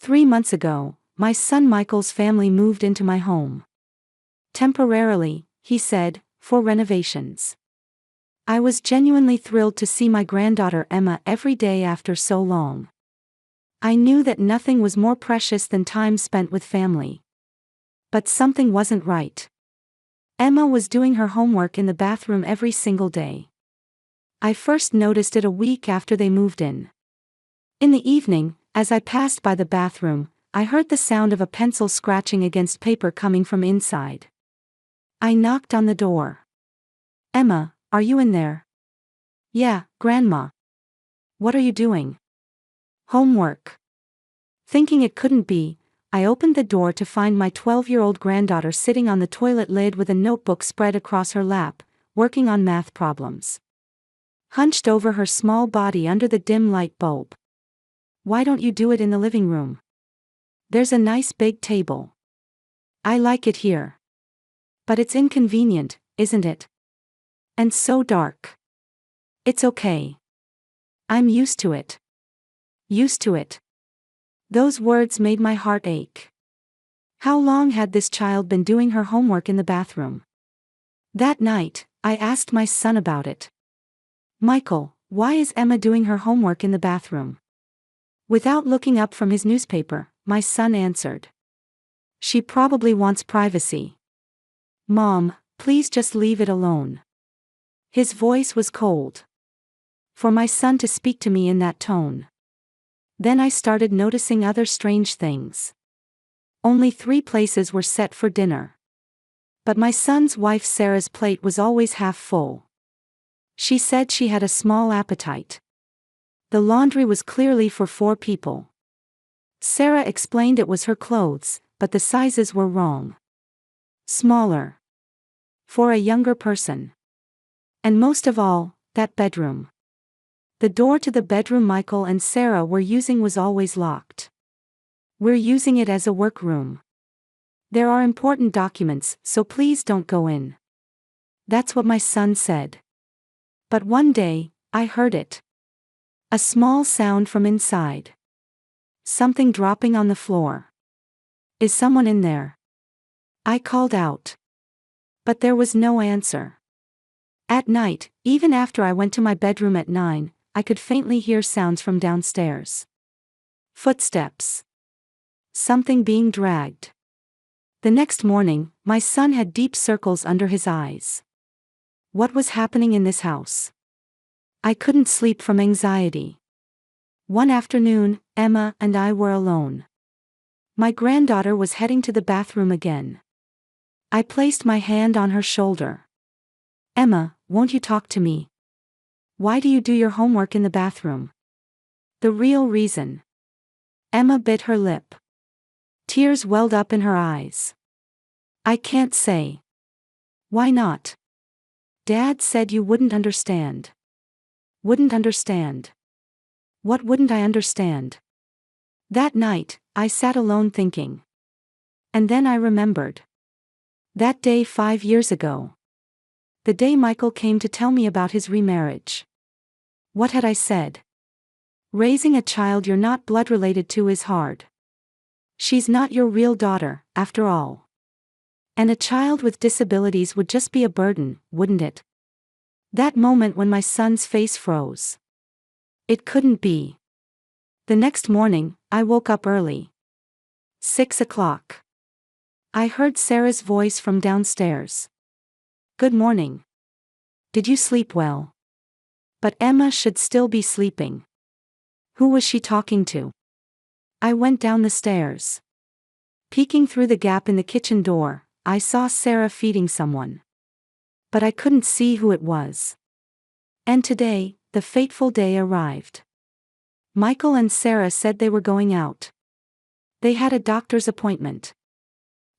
3 months ago, my son Michael's family moved into my home. Temporarily, he said, for renovations. I was genuinely thrilled to see my granddaughter Emma every day after so long. I knew that nothing was more precious than time spent with family. But something wasn't right. Emma was doing her homework in the bathroom every single day. I first noticed it a week after they moved in. In the evening, as I passed by the bathroom, I heard the sound of a pencil scratching against paper coming from inside. I knocked on the door. "Emma, are you in there?" "Yeah, Grandma." "What are you doing?" "Homework." Thinking it couldn't be, I opened the door to find my 12-year-old granddaughter sitting on the toilet lid with a notebook spread across her lap, working on math problems. Hunched over her small body under the dim light bulb. "Why don't you do it in the living room? There's a nice big table. I like it here. But it's inconvenient, isn't it? And so dark." "It's okay. I'm used to it." Used to it. Those words made my heart ache. How long had this child been doing her homework in the bathroom? That night, I asked my son about it. "Michael, why is Emma doing her homework in the bathroom?" Without looking up from his newspaper, my son answered. "She probably wants privacy." "Mom, please just leave it alone." His voice was cold. For my son to speak to me in that tone. Then I started noticing other strange things. Only 3 places were set for dinner. But my son's wife Sarah's plate was always half full. She said she had a small appetite. The laundry was clearly for 4 people. Sarah explained it was her clothes, but the sizes were wrong. Smaller. For a younger person. And most of all, that bedroom. The door to the bedroom Michael and Sarah were using was always locked. "We're using it as a workroom. There are important documents, so please don't go in." That's what my son said. But one day, I heard it. A small sound from inside. Something dropping on the floor. "Is someone in there?" I called out. But there was no answer. At night, even after I went to my bedroom at 9, I could faintly hear sounds from downstairs. Footsteps. Something being dragged. The next morning, my son had deep circles under his eyes. What was happening in this house? I couldn't sleep from anxiety. One afternoon, Emma and I were alone. My granddaughter was heading to the bathroom again. I placed my hand on her shoulder. "Emma, won't you talk to me? Why do you do your homework in the bathroom?" The real reason. Emma bit her lip. Tears welled up in her eyes. "I can't say." "Why not?" "Dad said you wouldn't understand." Wouldn't understand. What wouldn't I understand? That night, I sat alone thinking. And then I remembered. That day 5 years ago. The day Michael came to tell me about his remarriage. What had I said? Raising a child you're not blood related to is hard. She's not your real daughter, after all. And a child with disabilities would just be a burden, wouldn't it? That moment when my son's face froze. It couldn't be. The next morning, I woke up early. 6 o'clock. I heard Sarah's voice from downstairs. "Good morning. Did you sleep well?" But Emma should still be sleeping. Who was she talking to? I went down the stairs. Peeking through the gap in the kitchen door, I saw Sarah feeding someone. But I couldn't see who it was. And today, the fateful day arrived. Michael and Sarah said they were going out. They had a doctor's appointment.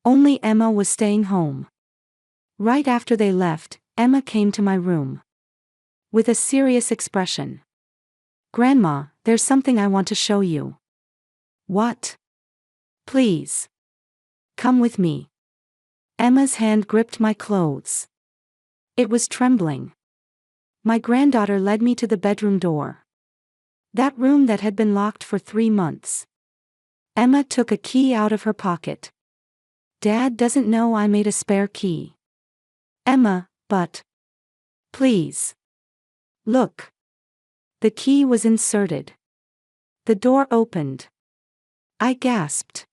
Only Emma was staying home. Right after they left, Emma came to my room. With a serious expression. "Grandma, there's something I want to show you." "What?" "Please. Come with me." Emma's hand gripped my clothes. It was trembling. My granddaughter led me to the bedroom door. That room that had been locked for 3 months. Emma took a key out of her pocket. Dad doesn't know I made a spare key. Emma, but. Please. Look. The key was inserted. The door opened. I gasped.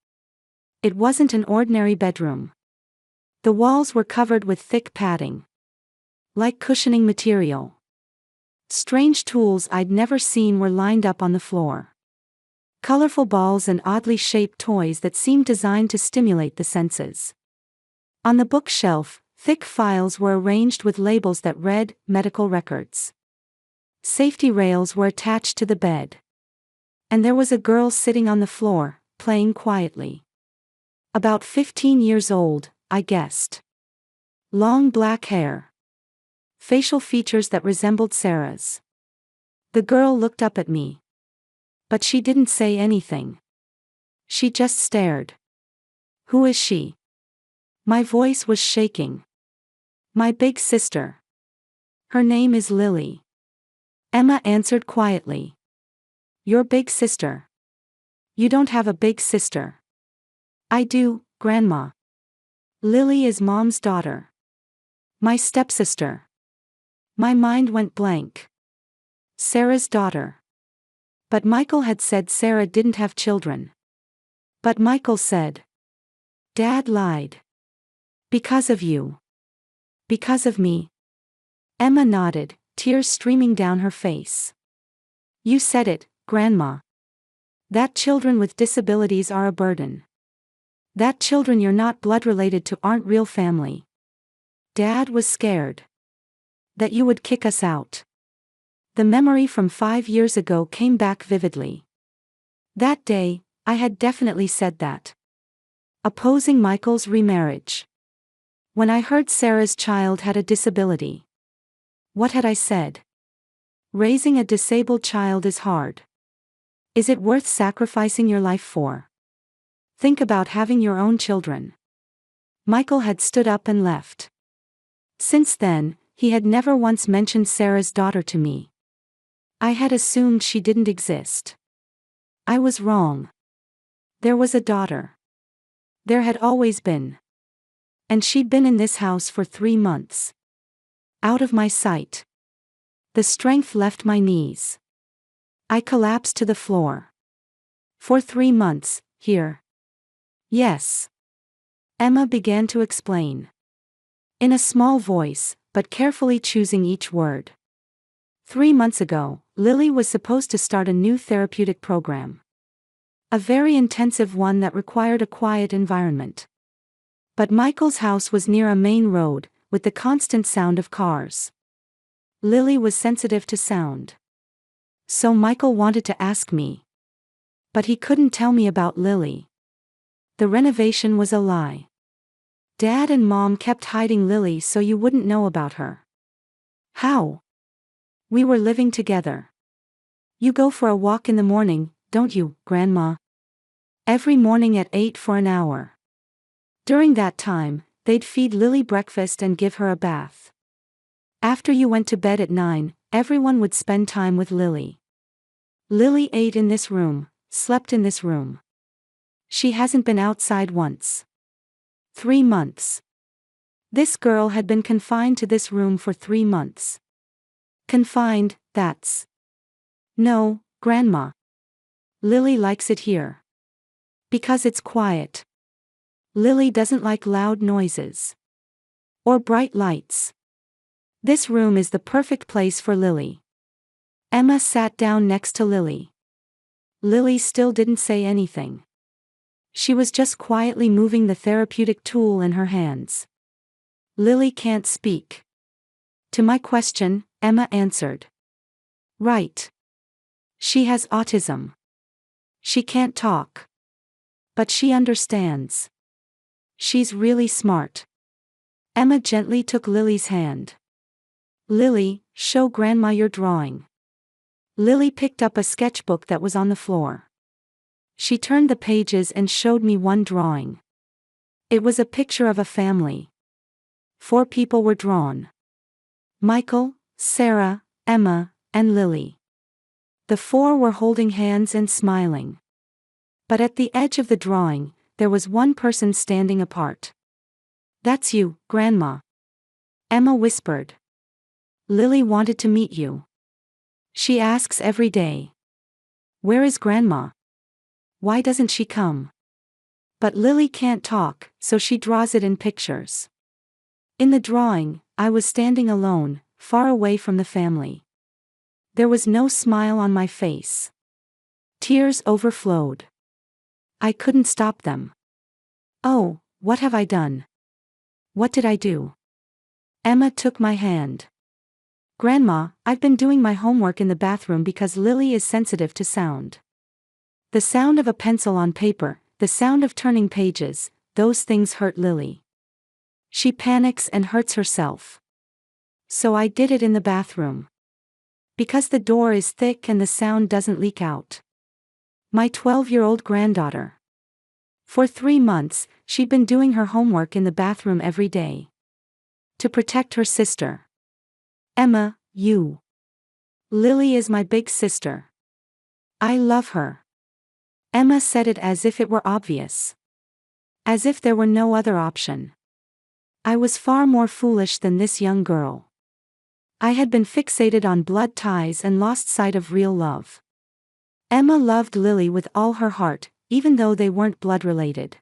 It wasn't an ordinary bedroom. The walls were covered with thick padding. Like cushioning material. Strange tools I'd never seen were lined up on the floor. Colorful balls and oddly shaped toys that seemed designed to stimulate the senses. On the bookshelf, thick files were arranged with labels that read, medical records. Safety rails were attached to the bed. And there was a girl sitting on the floor, playing quietly. About 15 years old, I guessed. Long black hair. Facial features that resembled Sarah's. The girl looked up at me. But she didn't say anything. She just stared. Who is she? My voice was shaking. My big sister. Her name is Lily. Emma answered quietly. Your big sister. You don't have a big sister. I do, Grandma. Lily is Mom's daughter. My stepsister. My mind went blank. Sarah's daughter. But Michael had said Sarah didn't have children. But Michael said. Dad lied. Because of you. Because of me. Emma nodded, tears streaming down her face. You said it, Grandma. That children with disabilities are a burden. That children you're not blood related to aren't real family. Dad was scared. That you would kick us out. The memory from 5 years ago came back vividly. That day, I had definitely said that. Opposing Michael's remarriage. When I heard Sarah's child had a disability. What had I said? Raising a disabled child is hard. Is it worth sacrificing your life for? Think about having your own children. Michael had stood up and left. Since then, he had never once mentioned Sarah's daughter to me. I had assumed she didn't exist. I was wrong. There was a daughter. There had always been. And she'd been in this house for 3 months. Out of my sight. The strength left my knees. I collapsed to the floor. For 3 months, here. Yes. Emma began to explain. In a small voice, but carefully choosing each word. 3 months ago, Lily was supposed to start a new therapeutic program. A very intensive one that required a quiet environment. But Michael's house was near a main road, with the constant sound of cars. Lily was sensitive to sound. So Michael wanted to ask me. But he couldn't tell me about Lily. The renovation was a lie. Dad and Mom kept hiding Lily so you wouldn't know about her. How? We were living together. You go for a walk in the morning, don't you, Grandma? Every morning at 8 for an hour. During that time, they'd feed Lily breakfast and give her a bath. After you went to bed at 9, everyone would spend time with Lily. Lily ate in this room, slept in this room. She hasn't been outside once. 3 months. This girl had been confined to this room for 3 months. Confined, that's. No, Grandma. Lily likes it here. Because it's quiet. Lily doesn't like loud noises. Or bright lights. This room is the perfect place for Lily. Emma sat down next to Lily. Lily still didn't say anything. She was just quietly moving the therapeutic tool in her hands. Lily can't speak. To my question, Emma answered. Right. She has autism. She can't talk. But she understands. She's really smart. Emma gently took Lily's hand. Lily, show Grandma your drawing. Lily picked up a sketchbook that was on the floor. She turned the pages and showed me one drawing. It was a picture of a family. 4 people were drawn. Michael, Sarah, Emma, and Lily. The 4 were holding hands and smiling. But at the edge of the drawing, there was one person standing apart. "That's you, Grandma," Emma whispered. "Lily wanted to meet you. She asks every day. Where is Grandma? Why doesn't she come?" But Lily can't talk, so she draws it in pictures. In the drawing, I was standing alone, far away from the family. There was no smile on my face. Tears overflowed. I couldn't stop them. Oh, what have I done? What did I do? Emma took my hand. "Grandma, I've been doing my homework in the bathroom because Lily is sensitive to sound. The sound of a pencil on paper, the sound of turning pages, those things hurt Lily. She panics and hurts herself. So I did it in the bathroom. Because the door is thick and the sound doesn't leak out." My 12-year-old granddaughter. For 3 months, she'd been doing her homework in the bathroom every day. To protect her sister. "Emma, you. Lily is my big sister. I love her." Emma said it as if it were obvious. As if there were no other option. I was far more foolish than this young girl. I had been fixated on blood ties and lost sight of real love. Emma loved Lily with all her heart, even though they weren't blood-related.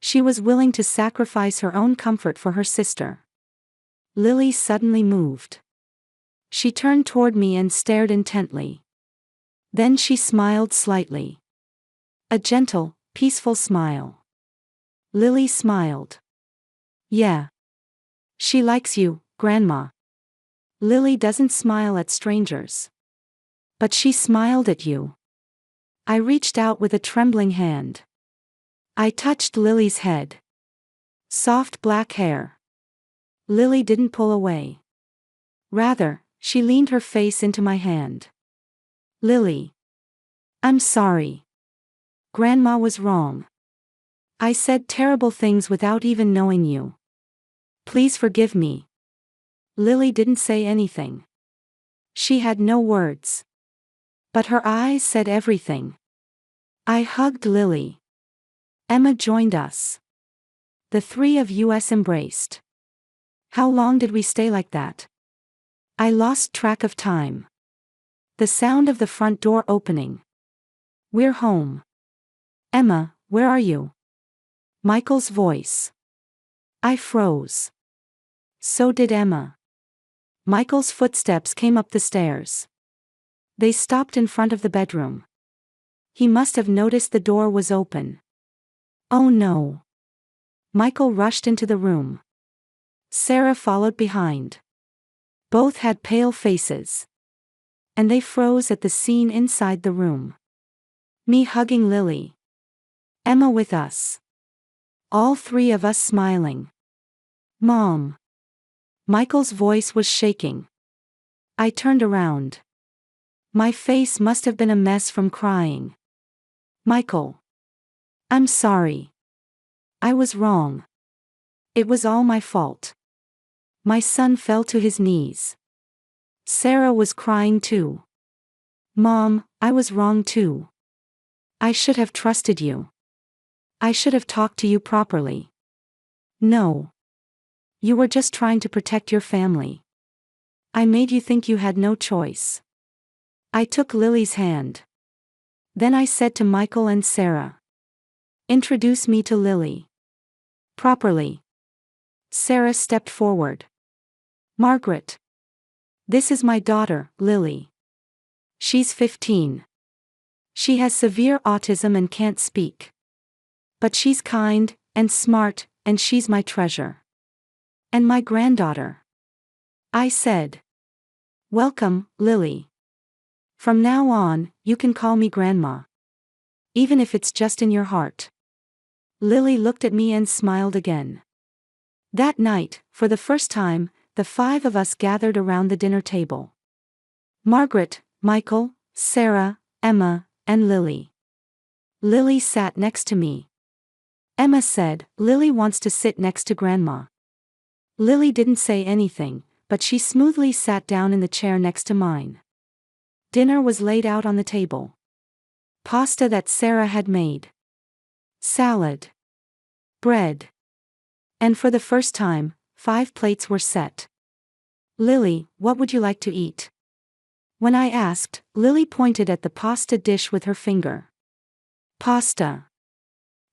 She was willing to sacrifice her own comfort for her sister. Lily suddenly moved. She turned toward me and stared intently. Then she smiled slightly. A gentle, peaceful smile. Lily smiled. "Yeah. She likes you, Grandma." Lily doesn't smile at strangers. But she smiled at you. I reached out with a trembling hand. I touched Lily's head. Soft black hair. Lily didn't pull away. Rather, she leaned her face into my hand. "Lily. I'm sorry. Grandma was wrong. I said terrible things without even knowing you. Please forgive me." Lily didn't say anything. She had no words. But her eyes said everything. I hugged Lily. Emma joined us. The 3 of us embraced. How long did we stay like that? I lost track of time. The sound of the front door opening. "We're home." "Emma, where are you?" Michael's voice. I froze. So did Emma. Michael's footsteps came up the stairs. They stopped in front of the bedroom. He must have noticed the door was open. Oh no. Michael rushed into the room. Sarah followed behind. Both had pale faces. And they froze at the scene inside the room. Me hugging Lily. Emma with us. All 3 of us smiling. "Mom." Michael's voice was shaking. I turned around. My face must have been a mess from crying. "Michael. I'm sorry. I was wrong. It was all my fault." My son fell to his knees. Sarah was crying too. "Mom, I was wrong too. I should have trusted you. I should have talked to you properly." "No. You were just trying to protect your family. I made you think you had no choice." I took Lily's hand. Then I said to Michael and Sarah, "Introduce me to Lily. Properly." Sarah stepped forward. "Margaret. This is my daughter, Lily. She's 15. She has severe autism and can't speak. But she's kind, and smart, and she's my treasure. And my granddaughter." I said. "Welcome, Lily. From now on, you can call me Grandma. Even if it's just in your heart." Lily looked at me and smiled again. That night, for the first time, the 5 of us gathered around the dinner table. Margaret, Michael, Sarah, Emma, and Lily. Lily sat next to me. Emma said, "Lily wants to sit next to Grandma." Lily didn't say anything, but she smoothly sat down in the chair next to mine. Dinner was laid out on the table. Pasta that Sarah had made. Salad. Bread. And for the first time, 5 plates were set. Lily, what would you like to eat? When I asked, Lily pointed at the pasta dish with her finger. Pasta.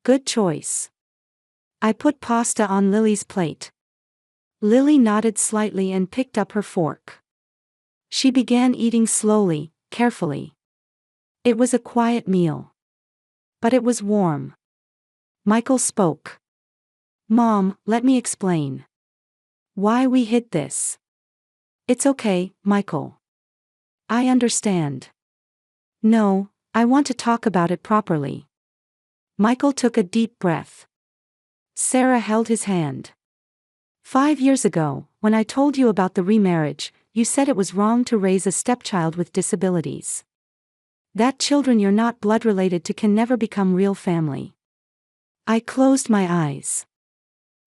Good choice. I put pasta on Lily's plate. Lily nodded slightly and picked up her fork. She began eating slowly, carefully. It was a quiet meal. But it was warm. Michael spoke. Mom, let me explain. Why we hid this. It's okay, Michael. I understand. No, I want to talk about it properly. Michael took a deep breath. Sarah held his hand. 5 years ago, when I told you about the remarriage, you said it was wrong to raise a stepchild with disabilities. That children you're not blood related to can never become real family. I closed my eyes.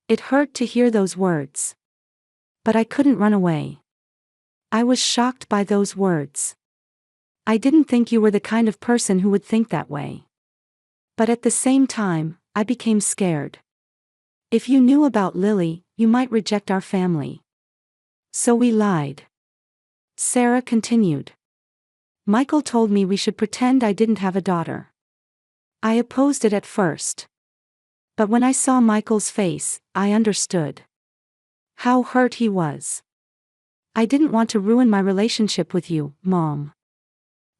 It hurt to hear those words. But I couldn't run away. I was shocked by those words. I didn't think you were the kind of person who would think that way. But at the same time, I became scared. If you knew about Lily, you might reject our family. So we lied. Sarah continued. Michael told me we should pretend I didn't have a daughter. I opposed it at first. But when I saw Michael's face, I understood. How hurt he was. I didn't want to ruin my relationship with you, Mom.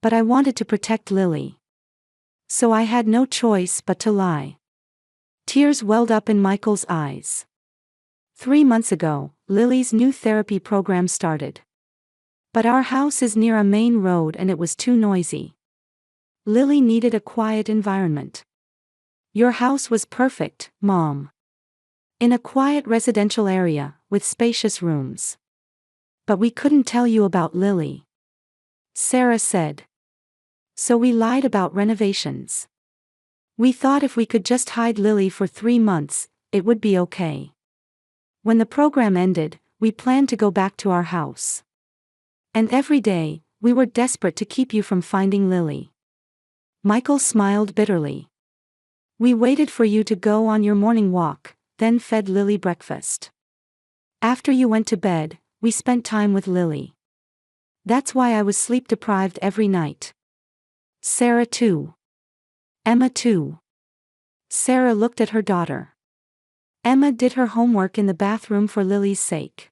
But I wanted to protect Lily. So I had no choice but to lie. Tears welled up in Michael's eyes. 3 months ago, Lily's new therapy program started. But our house is near a main road and it was too noisy. Lily needed a quiet environment. Your house was perfect, Mom. In a quiet residential area, with spacious rooms. But we couldn't tell you about Lily. Sarah said. So we lied about renovations. We thought if we could just hide Lily for 3 months, it would be okay. When the program ended, we planned to go back to our house. And every day, we were desperate to keep you from finding Lily. Michael smiled bitterly. We waited for you to go on your morning walk, then fed Lily breakfast. After you went to bed, we spent time with Lily. That's why I was sleep deprived every night. Sarah too. Emma too. Sarah looked at her daughter. Emma did her homework in the bathroom for Lily's sake.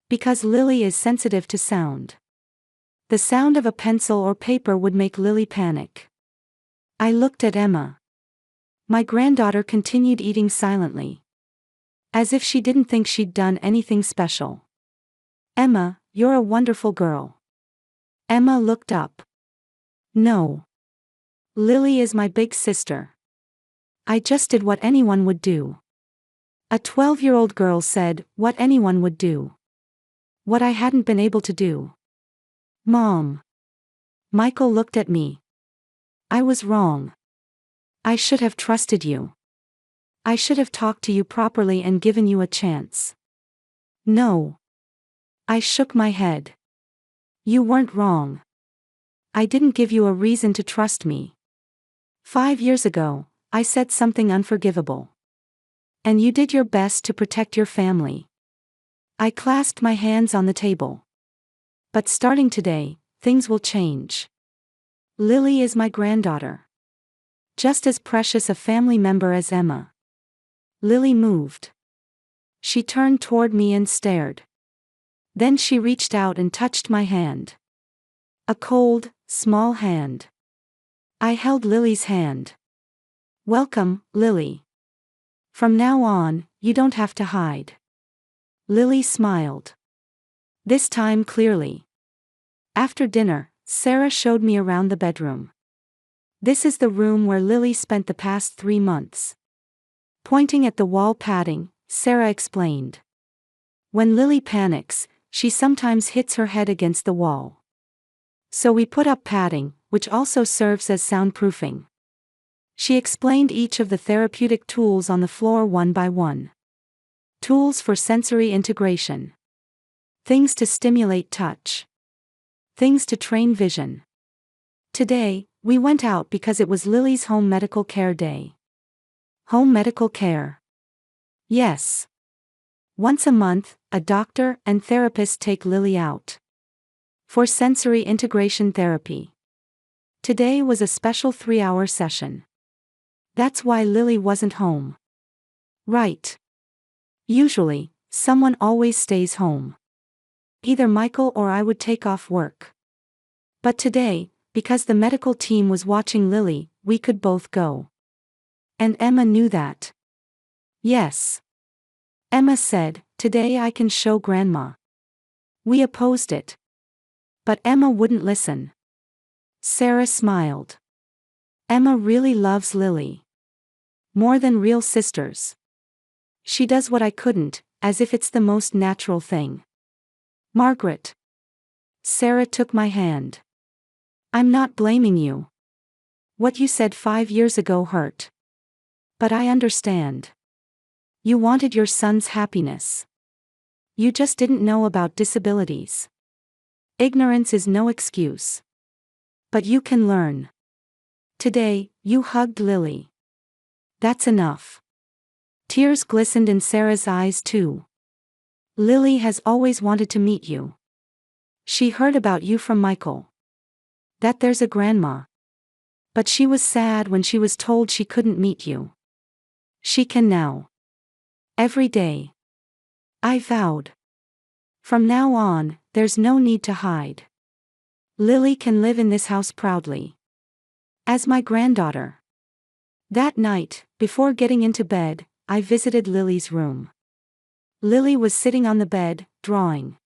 Because Lily is sensitive to sound. The sound of a pencil or paper would make Lily panic. I looked at Emma. My granddaughter continued eating silently. As if she didn't think she'd done anything special. Emma, you're a wonderful girl. Emma looked up. No. Lily is my big sister. I just did what anyone would do. A 12-year-old girl said, what anyone would do. What I hadn't been able to do. Mom. Michael looked at me. I was wrong. I should have trusted you. I should have talked to you properly and given you a chance. No. I shook my head. You weren't wrong. I didn't give you a reason to trust me. 5 years ago, I said something unforgivable. And you did your best to protect your family. I clasped my hands on the table. But starting today, things will change. Lily is my granddaughter. Just as precious a family member as Emma. Lily moved. She turned toward me and stared. Then she reached out and touched my hand. A cold, small hand. I held Lily's hand. Welcome, Lily. From now on, you don't have to hide. Lily smiled. This time clearly. After dinner, Sarah showed me around the bedroom. This is the room where Lily spent the past 3 months. Pointing at the wall padding, Sarah explained. When Lily panics, she sometimes hits her head against the wall. So we put up padding, which also serves as soundproofing. She explained each of the therapeutic tools on the floor one by one. Tools for sensory integration. Things to stimulate touch. Things to train vision. Today, We went out because it was Lily's home medical care day. Home medical care. Yes. Once a month, a doctor and therapist take Lily out for sensory integration therapy. Today was a special 3-hour session. That's why Lily wasn't home. Right. Usually, someone always stays home. Either Michael or I would take off work. But today, because the medical team was watching Lily, we could both go. And Emma knew that. Yes. Emma said, "Today I can show Grandma." We opposed it. But Emma wouldn't listen. Sarah smiled. Emma really loves Lily. More than real sisters. She does what I couldn't, as if it's the most natural thing. Margaret. Sarah took my hand. I'm not blaming you. What you said 5 years ago hurt. But I understand. You wanted your son's happiness. You just didn't know about disabilities. Ignorance is no excuse. But you can learn. Today, you hugged Lily. That's enough. Tears glistened in Sarah's eyes too. Lily has always wanted to meet you. She heard about you from Michael. That there's a grandma. But she was sad when she was told she couldn't meet you. She can now. Every day. I vowed. From now on, there's no need to hide. Lily can live in this house proudly. As my granddaughter. That night, before getting into bed, I visited Lily's room. Lily was sitting on the bed, drawing.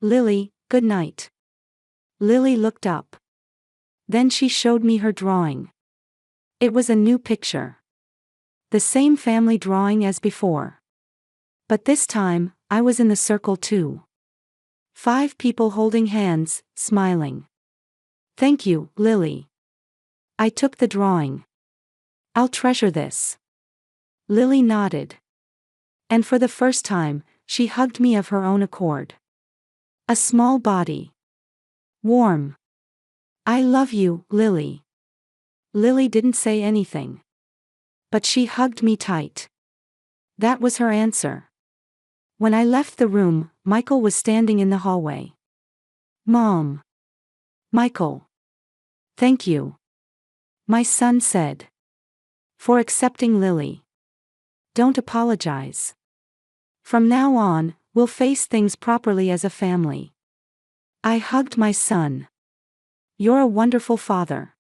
Lily, good night. Lily looked up. Then she showed me her drawing. It was a new picture. The same family drawing as before. But this time, I was in the circle too. 5 people holding hands, smiling. Thank you, Lily. I took the drawing. I'll treasure this. Lily nodded. And for the first time, she hugged me of her own accord. A small body. Warm. I love you, Lily. Lily didn't say anything. But she hugged me tight. That was her answer. When I left the room, Michael was standing in the hallway. Mom. Michael. Thank you. My son said. For accepting Lily. Don't apologize. From now on, we'll face things properly as a family. I hugged my son. You're a wonderful father.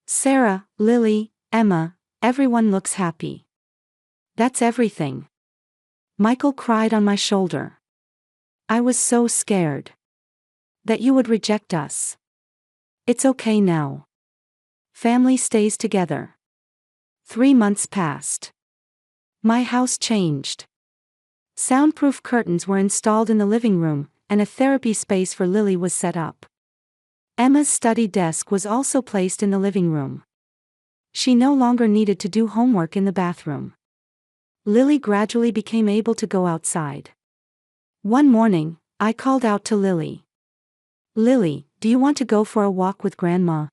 Sarah, Lily, Emma, everyone looks happy. That's everything. Michael cried on my shoulder. I was so scared. That you would reject us. It's okay now. Family stays together. 3 months passed. My house changed. Soundproof curtains were installed in the living room, and a therapy space for Lily was set up. Emma's study desk was also placed in the living room. She no longer needed to do homework in the bathroom. Lily gradually became able to go outside. One morning, I called out to Lily. Lily, do you want to go for a walk with Grandma?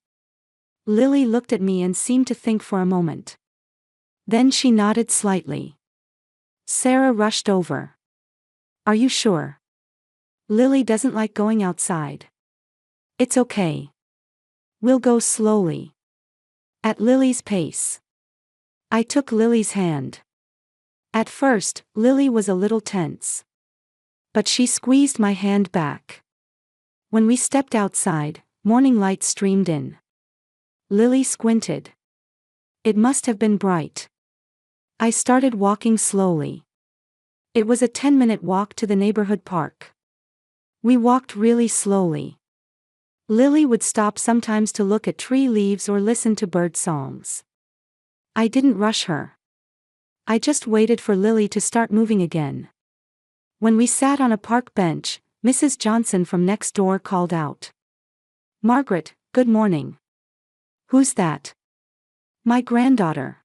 Lily looked at me and seemed to think for a moment. Then she nodded slightly. Sarah rushed over. Are you sure? Lily doesn't like going outside. It's okay. We'll go slowly. At Lily's pace. I took Lily's hand. At first, Lily was a little tense. But she squeezed my hand back. When we stepped outside, morning light streamed in. Lily squinted. It must have been bright. I started walking slowly. It was a 10-minute walk to the neighborhood park. We walked really slowly. Lily would stop sometimes to look at tree leaves or listen to bird songs. I didn't rush her. I just waited for Lily to start moving again. When we sat on a park bench, Mrs. Johnson from next door called out. Margaret, good morning. Who's that? My granddaughter.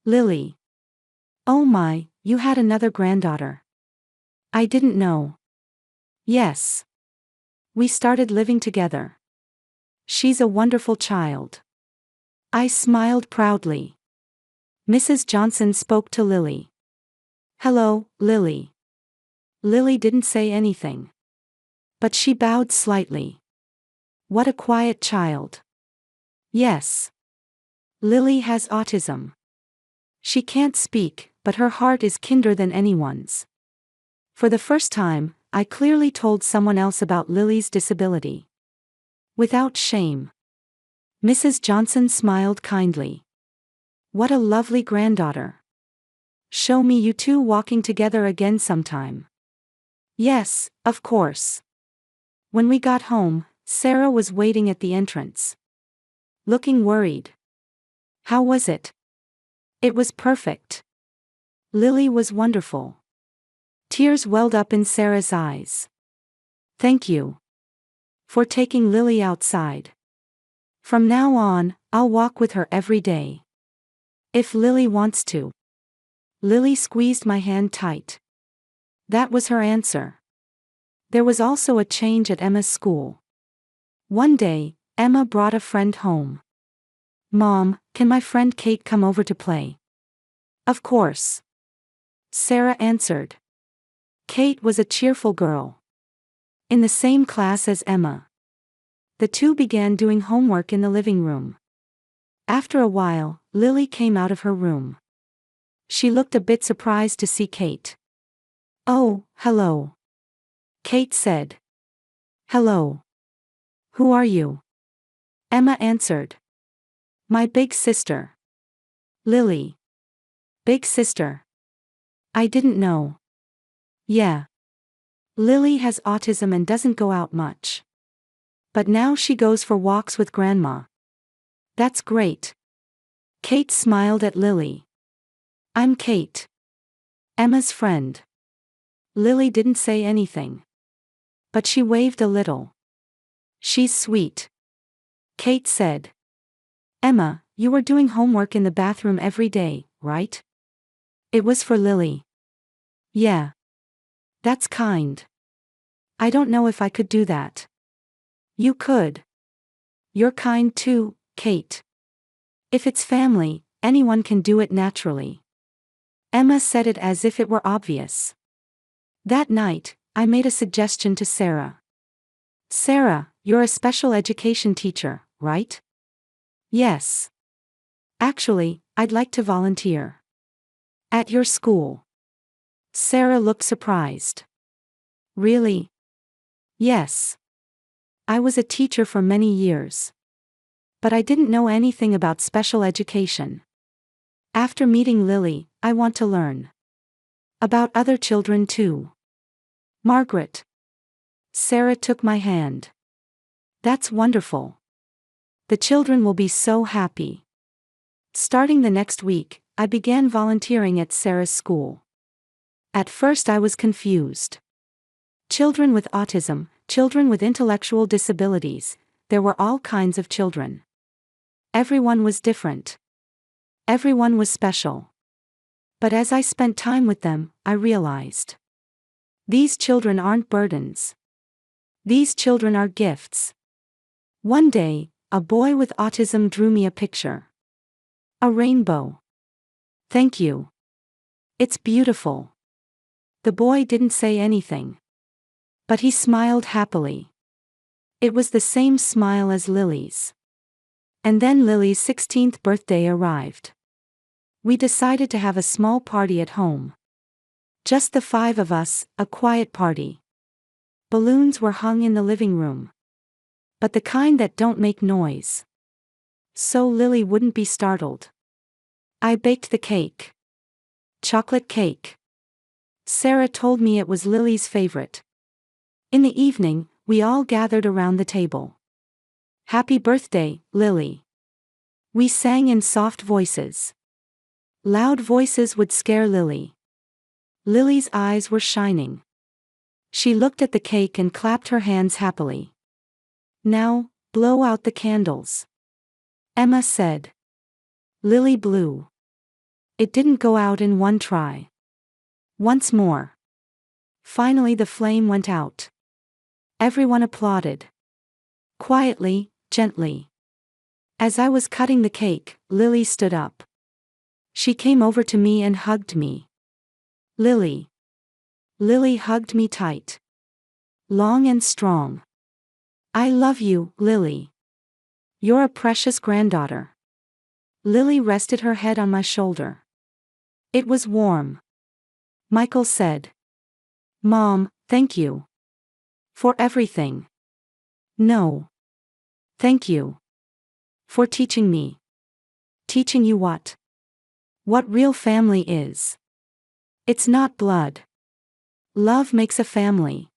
Lily. Oh my, you had another granddaughter. I didn't know. Yes. We started living together. She's a wonderful child. I smiled proudly. Mrs. Johnson spoke to Lily. Hello, Lily. Lily didn't say anything. But she bowed slightly. What a quiet child. Yes. Lily has autism. She can't speak, but her heart is kinder than anyone's. For the first time, I clearly told someone else about Lily's disability. Without shame. Mrs. Johnson smiled kindly. What a lovely granddaughter. Show me you two walking together again sometime. Yes, of course. When we got home, Sarah was waiting at the entrance. Looking worried. How was it? It was perfect. Lily was wonderful. Tears welled up in Sarah's eyes. Thank you. For taking Lily outside. From now on, I'll walk with her every day. If Lily wants to. Lily squeezed my hand tight. That was her answer. There was also a change at Emma's school. One day, Emma brought a friend home. Mom, can my friend Kate come over to play? Of course. Sarah answered. Kate was a cheerful girl. In the same class as Emma. The two began doing homework in the living room. After a while, Lily came out of her room. She looked a bit surprised to see Kate. Oh, hello. Kate said. Hello. Who are you? Emma answered. My big sister. Lily. Big sister. I didn't know. Yeah. Lily has autism and doesn't go out much. But now she goes for walks with Grandma. That's great. Kate smiled at Lily. I'm Kate. Emma's friend. Lily didn't say anything. But she waved a little. She's sweet. Kate said. Emma, you were doing homework in the bathroom every day, right? It was for Lily. Yeah. That's kind. I don't know if I could do that. You could. You're kind too, Kate. If it's family, anyone can do it naturally. Emma said it as if it were obvious. That night, I made a suggestion to Sarah. Sarah, you're a special education teacher, right? Yes. Actually, I'd like to volunteer. At your school. Sarah looked surprised. Really? Yes. I was a teacher for many years. But I didn't know anything about special education. After meeting Lily, I want to learn. About other children too. Margaret. Sarah took my hand. That's wonderful. The children will be so happy. Starting the next week, I began volunteering at Sarah's school. At first I was confused. Children with autism, children with intellectual disabilities, there were all kinds of children. Everyone was different. Everyone was special. But as I spent time with them, I realized. These children aren't burdens. These children are gifts. One day, a boy with autism drew me a picture. A rainbow. Thank you. It's beautiful. The boy didn't say anything. But he smiled happily. It was the same smile as Lily's. And then Lily's 16th birthday arrived. We decided to have a small party at home. Just the 5 of us, a quiet party. Balloons were hung in the living room. But the kind that don't make noise. So Lily wouldn't be startled. I baked the cake. Chocolate cake. Sarah told me it was Lily's favorite. In the evening, we all gathered around the table. Happy birthday, Lily. We sang in soft voices. Loud voices would scare Lily. Lily's eyes were shining. She looked at the cake and clapped her hands happily. Now, blow out the candles. Emma said. Lily blew. It didn't go out in one try. Once more. Finally the flame went out. Everyone applauded. Quietly, gently. As I was cutting the cake, Lily stood up. She came over to me and hugged me. Lily. Lily hugged me tight. Long and strong. I love you, Lily. You're a precious granddaughter. Lily rested her head on my shoulder. It was warm. Michael said, "Mom, thank you. For everything." "No. Thank you. For teaching me." "Teaching you what?" "What real family is. It's not blood. Love makes a family."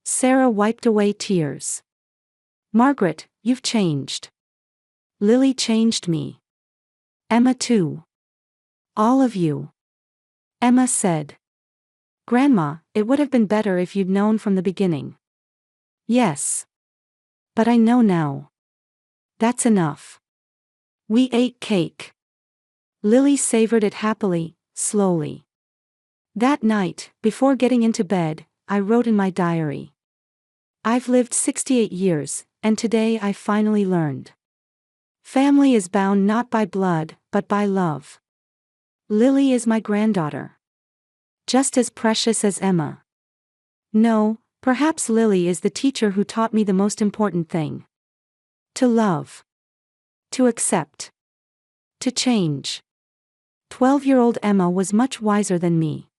Sarah wiped away tears. "Margaret, you've changed. Lily changed me. Emma too. All of you." Emma said. "Grandma, it would have been better if you'd known from the beginning." "Yes. But I know now. That's enough." We ate cake. Lily savored it happily, slowly. That night, before getting into bed, I wrote in my diary. "I've lived 68 years, and today I finally learned. Family is bound not by blood, but by love. Lily is my granddaughter. Just as precious as Emma. No, perhaps Lily is the teacher who taught me the most important thing. To love. To accept. To change." 12-year-old Emma was much wiser than me.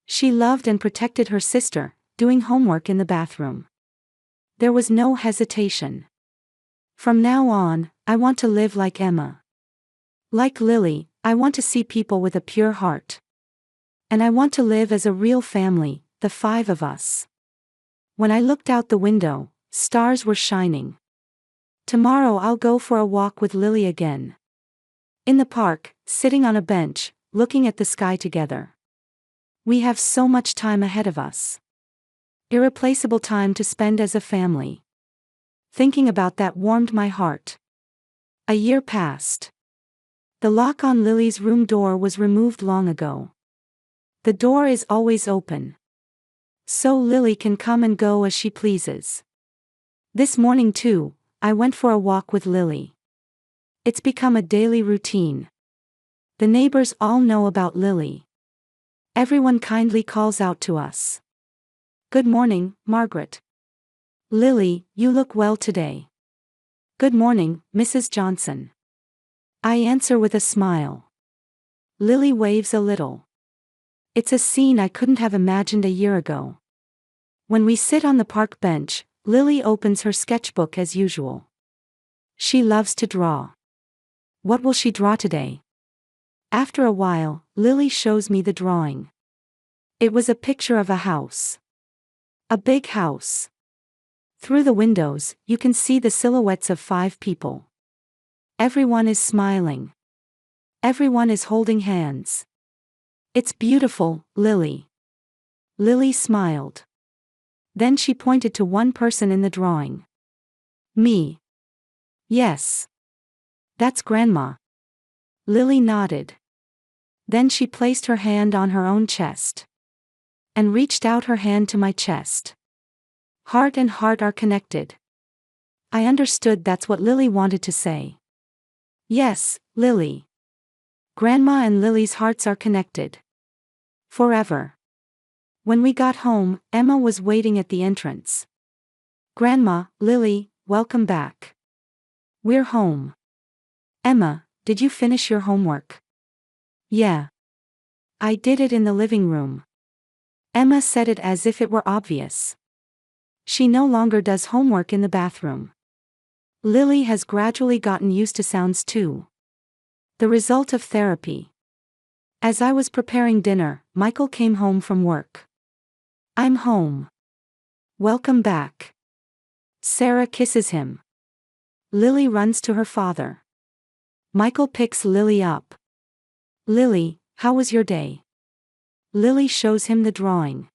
She loved and protected her sister, doing homework in the bathroom. There was no hesitation. From now on, I want to live like Emma. Like Lily, I want to see people with a pure heart. And I want to live as a real family, the 5 of us. When I looked out the window, stars were shining. Tomorrow I'll go for a walk with Lily again. In the park, sitting on a bench, looking at the sky together. We have so much time ahead of us. Irreplaceable time to spend as a family. Thinking about that warmed my heart. A year passed. The lock on Lily's room door was removed long ago. The door is always open. So Lily can come and go as she pleases. This morning too, I went for a walk with Lily. It's become a daily routine. The neighbors all know about Lily. Everyone kindly calls out to us. "Good morning, Margaret." "Lily, you look well today." "Good morning, Mrs. Johnson." I answer with a smile. Lily waves a little. It's a scene I couldn't have imagined a year ago. When we sit on the park bench, Lily opens her sketchbook as usual. She loves to draw. What will she draw today? After a while, Lily shows me the drawing. It was a picture of a house. A big house. Through the windows, you can see the silhouettes of 5 people. Everyone is smiling. Everyone is holding hands. It's beautiful, Lily. Lily smiled. Then she pointed to one person in the drawing. Me. Yes. That's Grandma. Lily nodded. Then she placed her hand on her own chest. And reached out her hand to my chest. Heart and heart are connected. I understood that's what Lily wanted to say. Yes, Lily. Grandma and Lily's hearts are connected. Forever. When we got home, Emma was waiting at the entrance. "Grandma, Lily, welcome back. We're home." "Emma, did you finish your homework?" "Yeah. I did it in the living room." Emma said it as if it were obvious. She no longer does homework in the bathroom. Lily has gradually gotten used to sounds too. The result of therapy. As I was preparing dinner, Michael came home from work. "I'm home. Welcome back." Sarah kisses him. Lily runs to her father. Michael picks Lily up. "Lily, how was your day?" Lily shows him the drawing.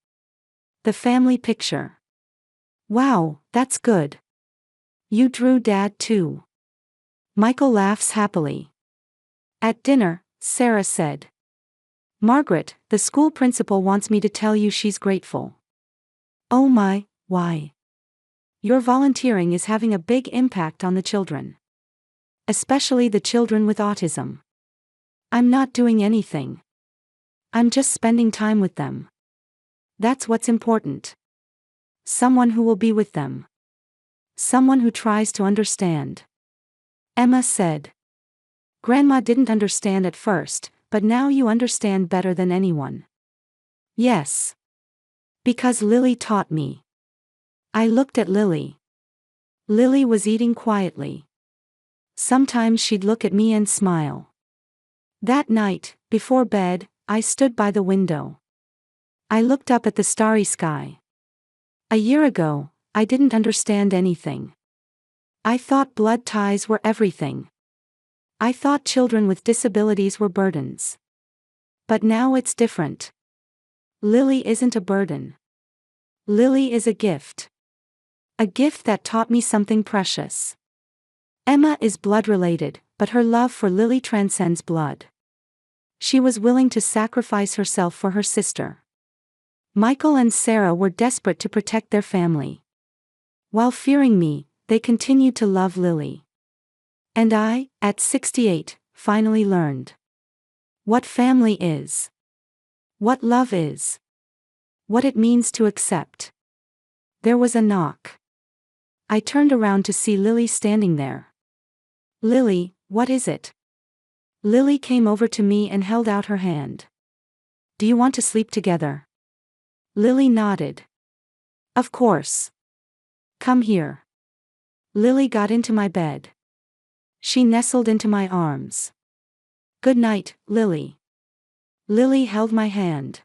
The family picture. "Wow, that's good. You drew Dad too." Michael laughs happily. At dinner, Sarah said, "Margaret, the school principal wants me to tell you she's grateful." "Oh my, why?" Your volunteering is having a big impact on the children. Especially the children with autism. I'm not doing anything. I'm just spending time with them. That's what's important. Someone who will be with them. Someone who tries to understand. Emma said. Grandma didn't understand at first, but now you understand better than anyone. Yes. Because Lily taught me. I looked at Lily. Lily was eating quietly. Sometimes she'd look at me and smile. That night, before bed, I stood by the window. I looked up at the starry sky. A year ago, I didn't understand anything. I thought blood ties were everything. I thought children with disabilities were burdens. But now it's different. Lily isn't a burden. Lily is a gift. A gift that taught me something precious. Emma is blood-related, but her love for Lily transcends blood. She was willing to sacrifice herself for her sister. Michael and Sarah were desperate to protect their family. While fearing me, they continued to love Lily. And I, at 68, finally learned what family is. What love is. What it means to accept. There was a knock. I turned around to see Lily standing there. Lily, what is it? Lily came over to me and held out her hand. Do you want to sleep together? Lily nodded. Of course. Come here. Lily got into my bed. She nestled into my arms. Good night, Lily. Lily held my hand.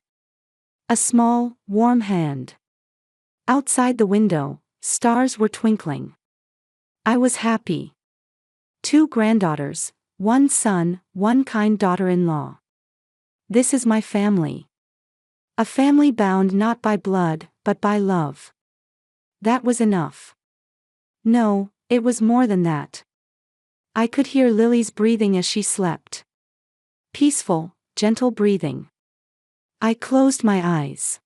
A small, warm hand. Outside the window, stars were twinkling. I was happy. 2 granddaughters, 1 son, 1 kind daughter-in-law. This is my family. A family bound not by blood, but by love. That was enough. No, it was more than that. I could hear Lily's breathing as she slept. Peaceful, gentle breathing. I closed my eyes.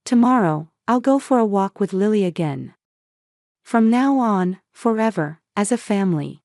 Tomorrow, I'll go for a walk with Lily again. From now on, forever, as a family.